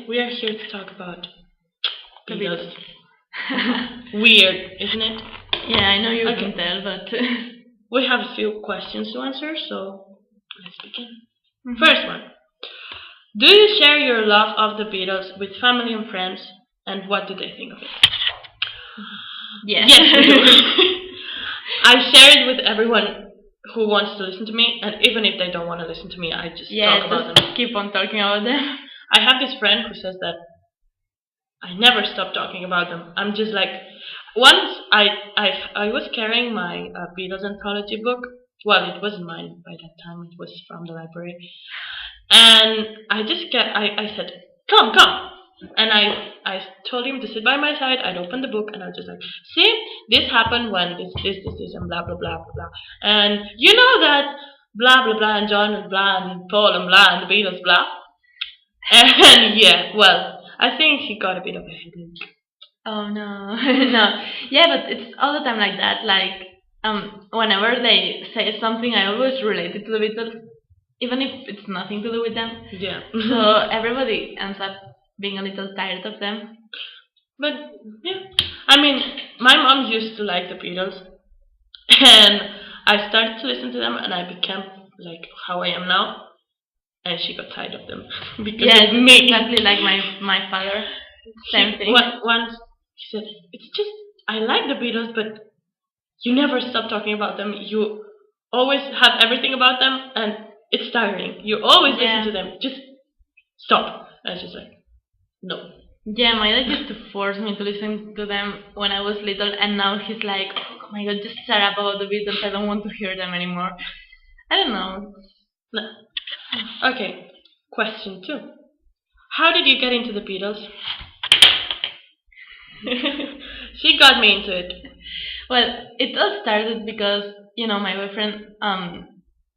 We are here to talk about The Beatles. Beatles. Weird, isn't it? Yeah, I know you Okay. can tell, but We have a few questions to answer, so let's begin. First one. Do you share your love of the Beatles with family and friends, and what do they think of it? yes. Yes, we do. I share it with everyone who wants to listen to me, and even if they don't want to listen to me, I just talk about them. Keep on talking about them. I have this friend who says that I never stop talking about them. I'm just like, once I was carrying my Beatles anthology book. Well, it wasn't mine by that time. It was from the library, and I said, come, and I told him to sit by my side. I'd open the book and I was just like, see, this happened when this and blah blah blah blah blah, and you know that blah blah blah and John and blah and Paul and blah and the Beatles blah, and yeah, well, I think he got a bit of a headache. Oh no, no. Yeah, but it's all the time like that. Like, whenever they say something, I always relate it to the Beatles, even if it's nothing to do with them. Yeah. So everybody ends up being a little tired of them. But yeah, I mean, my mom used to like the Beatles, and I started to listen to them, and I became like how I am now. And she got tired of them because Yeah, of me. exactly like my father. Same thing. Once she said, "It's just I like the Beatles, but you never stop talking about them. You always have everything about them, and it's tiring. You always listen to them. Just stop." And I was just like, "No." Yeah, my dad used to force me to listen to them when I was little, and now he's like, "Oh my god, just shut up about the Beatles. I don't want to hear them anymore." I don't know. No. Okay. Question 2. How did you get into the Beatles? She got me into it. Well, it all started because my boyfriend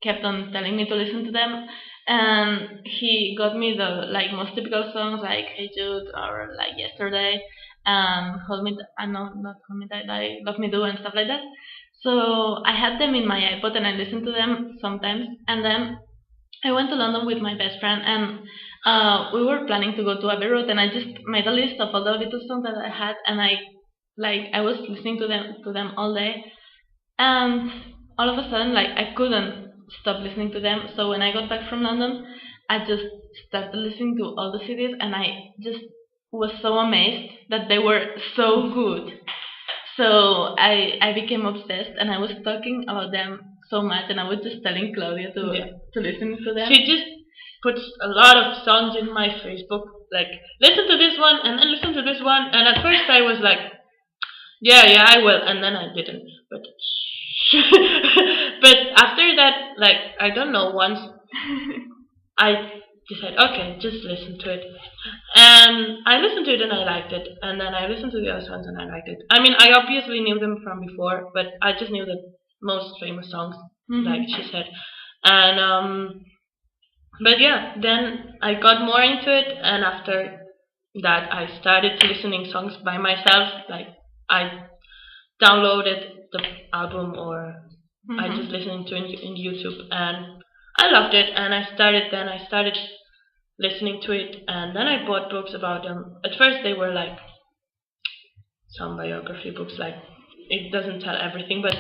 kept on telling me to listen to them, and he got me the most typical songs like "Hey Jude" or like "Yesterday," "Hold Me," no, not "Hold Me Tight," like "Love Me Do" and stuff like that. So I had them in my iPod and I listened to them sometimes, and then I went to London with my best friend, and we were planning to go to Abbey Road, and I just made a list of all the little songs that I had, and I was listening to them all day, and all of a sudden I couldn't stop listening to them. So when I got back from London, I just started listening to all the CDs, and I just was so amazed that they were so good. So I became obsessed, and I was talking about them so much, and I was just telling Claudia to listen to them. She just puts a lot of songs in my Facebook, like listen to this one and then listen to this one. And at first I was like, yeah, I will, and then I didn't. But but after that, like I don't know, once I decided, okay, just listen to it. And I listened to it and I liked it. And then I listened to the other ones and I liked it. I mean, I obviously knew them from before, but I just knew the most famous songs, like she said. And but yeah, then I got more into it, and after that, I started listening songs by myself. Like I downloaded the album, or I just listened to it in YouTube, and I loved it. And I started listening to it, and then I bought books about them. At first, they were like some biography books, like it doesn't tell everything, but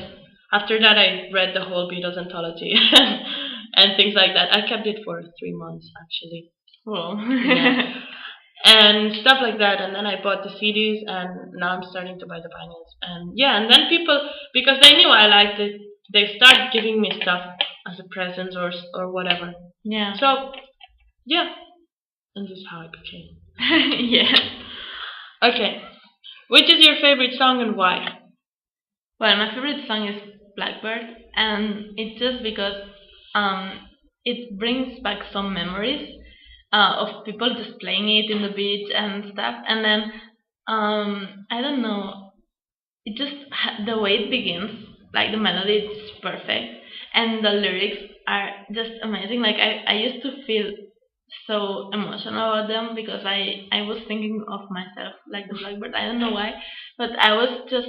after that, I read the whole Beatles anthology and things like that. I kept it for 3 months actually. Whoa. Yeah. And stuff like that. And then I bought the CDs, and now I'm starting to buy the vinyls. And yeah, and then people, because they knew I liked it, they started giving me stuff as a present or whatever. Yeah. So yeah, and this is how it became. Yeah. Okay, which is your favorite song and why? Well, my favorite song is Blackbird, and it's just because it brings back some memories of people just playing it in the beach and stuff. And then I don't know, it just the way it begins, like the melody is perfect, and the lyrics are just amazing. Like I used to feel so emotional about them because I was thinking of myself like the blackbird. I don't know why, but I was just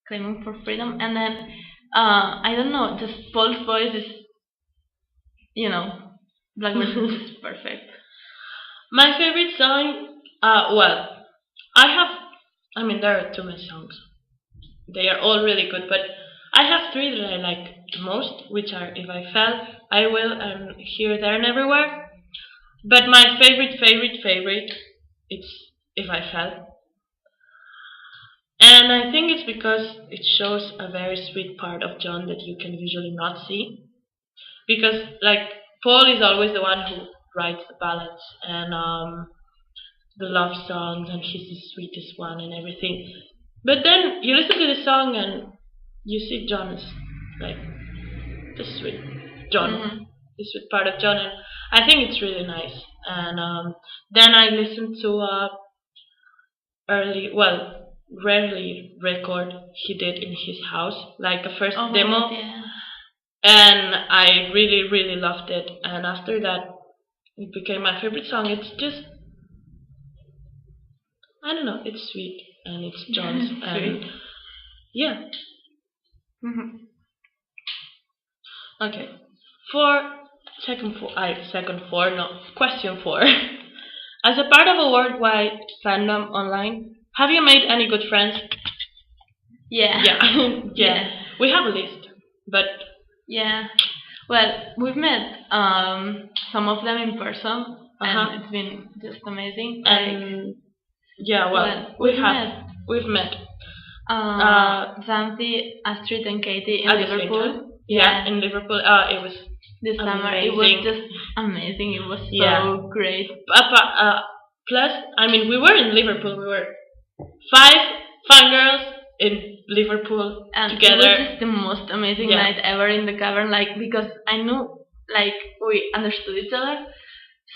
claiming for freedom. And then I don't know, just Paul's voice is, blackbird is just perfect. My favorite song, well, I have, I mean, there are too many songs. They are all really good, but I have three that I like the most, which are If I Fell, I Will, and Here, There, and Everywhere. But my favorite, it's If I Fell. And I think it's because it shows a very sweet part of John that you can usually not see. Because, like, Paul is always the one who writes the ballads and the love songs, and he's the sweetest one and everything. But then you listen to the song and you see John as like the sweet John, Mhm. the sweet part of John, and I think it's really nice. And then I listened to a early, well, rarely record he did in his house, like a first Oh my god, demo, yeah. and I really loved it. And after that, it became my favorite song. It's just, I don't know, it's sweet and it's John's, and Sweet. yeah. Mhm. Okay. For second four, no, question four. As a part of a worldwide fandom online, have you made any good friends? Yeah. Yeah, yeah. Yeah. We have a list, but Yeah. Well, we've met some of them in person, uh and huh. it's been just amazing. Like, And yeah, well, well, we've met we've met uh Zanti, Astrid, and Katie in at the same time. Liverpool. Yeah, Yeah, in Liverpool. It was this summer. It was amazing. just amazing. It was Yeah. so great. Plus, I mean, we were in Liverpool. We were five fangirls in Liverpool And it was together. just the most amazing Yeah, night ever in the cavern, like, because I knew, like, we understood each other,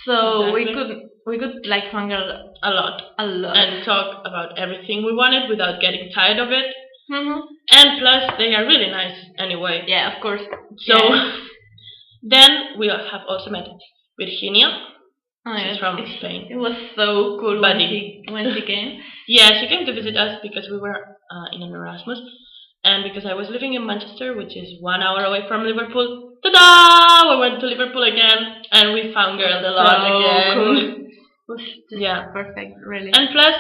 so exactly. we could like fangirl A lot. a lot. And talk about everything we wanted without getting tired of it. Hmm. And plus, they are really nice anyway. Yeah, of course. So Yeah. then we have also met Virginia. Oh my She's god, from Spain. it was so cool when Buddy. she came. Yeah, she came to visit us because we were in an Erasmus, and because I was living in Manchester, which is 1 hour away from Liverpool. Ta-da! We went to Liverpool again, and we found girls a lot So again. cool. It was just Yeah, perfect, really. and plus,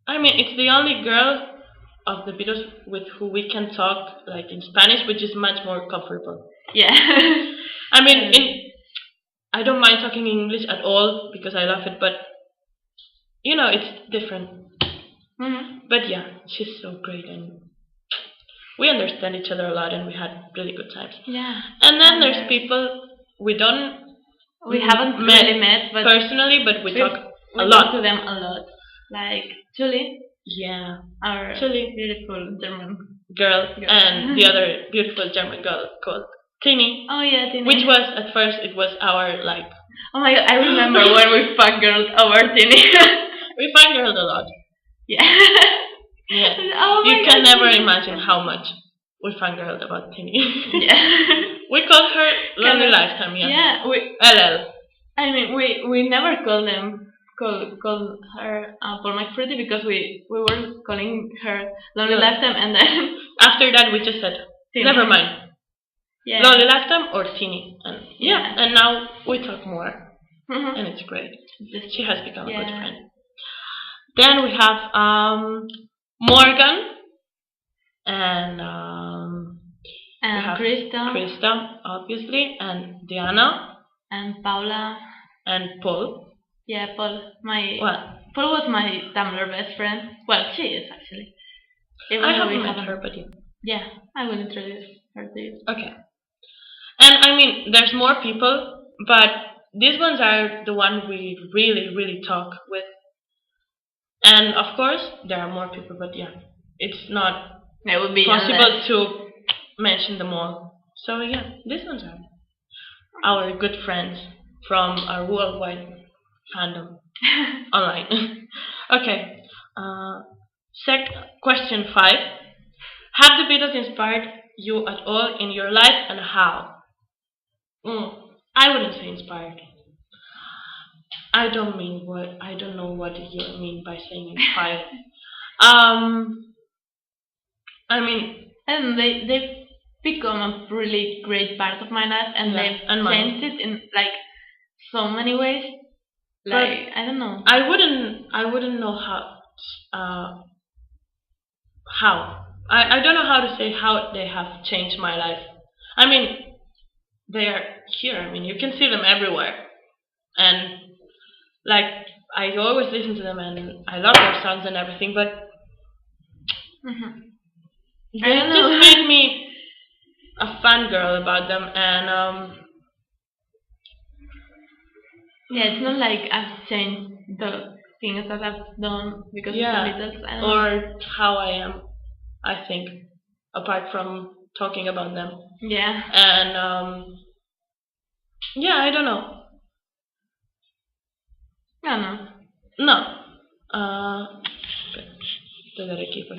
I mean, it's the only girl of the Beatles with who we can talk like in Spanish, which is much more comfortable. Yeah. I mean, I don't mind talking English at all because I love it, but it's different. Hmm. But yeah, she's so great, and we understand each other a lot, and we had really good times. Yeah. And then And there's people we don't we haven't really met, but personally, but we talk we a talk to lot. them a lot. Like Julie, Yeah, our actually, beautiful German girl, girl. and the other beautiful German girl called Tini, Oh yeah, Tini. which was at first it was our like Oh my god, I remember when we fangirled over Tini. we fangirled a lot. Yeah. Yeah, Oh my you can god, never Tini. imagine how much we fangirled about Tini. Yeah. We called her Lonely Kinda- Lifetime. Yeah. Yeah, we. LL. I mean, we never call her Paul McFruity, because we were calling her Lonely No. Lifetime, and then After that, we just said, Tini. never mind. Yeah. Lonely Lifetime or Tini. And Yeah. and now we talk more. Mhm. And it's great. Just- She has become a good yeah. friend. Then we have Morgan and we And have Krista, obviously, and Diana and Paula. and Paul. Yeah, Paul. Well, Paul was my Tumblr best friend. Well, she is actually. Even I though we haven't met her, but yeah. Yeah, I will introduce her to you. Okay. And I mean, there's more people, but these ones are the ones we really talk with. And of course, there are more people, but yeah, it's not It would be possible endless. to mention them all. So yeah, these ones are our good friends from our worldwide fandom online. Okay. Uh, Question 5. Have the Beatles inspired you at all in your life, and how? I wouldn't say inspired. I don't know what you mean by saying inspired. Um, I mean, And they've become a really great part of my life, and yeah, they've and mine. changed it in like so many ways. Like, I don't know. I wouldn't know uh, how. I don't know how to say how they have changed my life. I mean, they are here. I mean, you can see them everywhere, and like I always listen to them, and I love their songs and everything. But Mhm. I they don't just know. make me a fangirl about them, and Yeah, it's not like I've changed the things that I've done because of the yeah, Beatles. I don't know. or how I am. I think apart from talking about them, Yeah. and yeah, I don't know. I don't know. No, uh, to the keep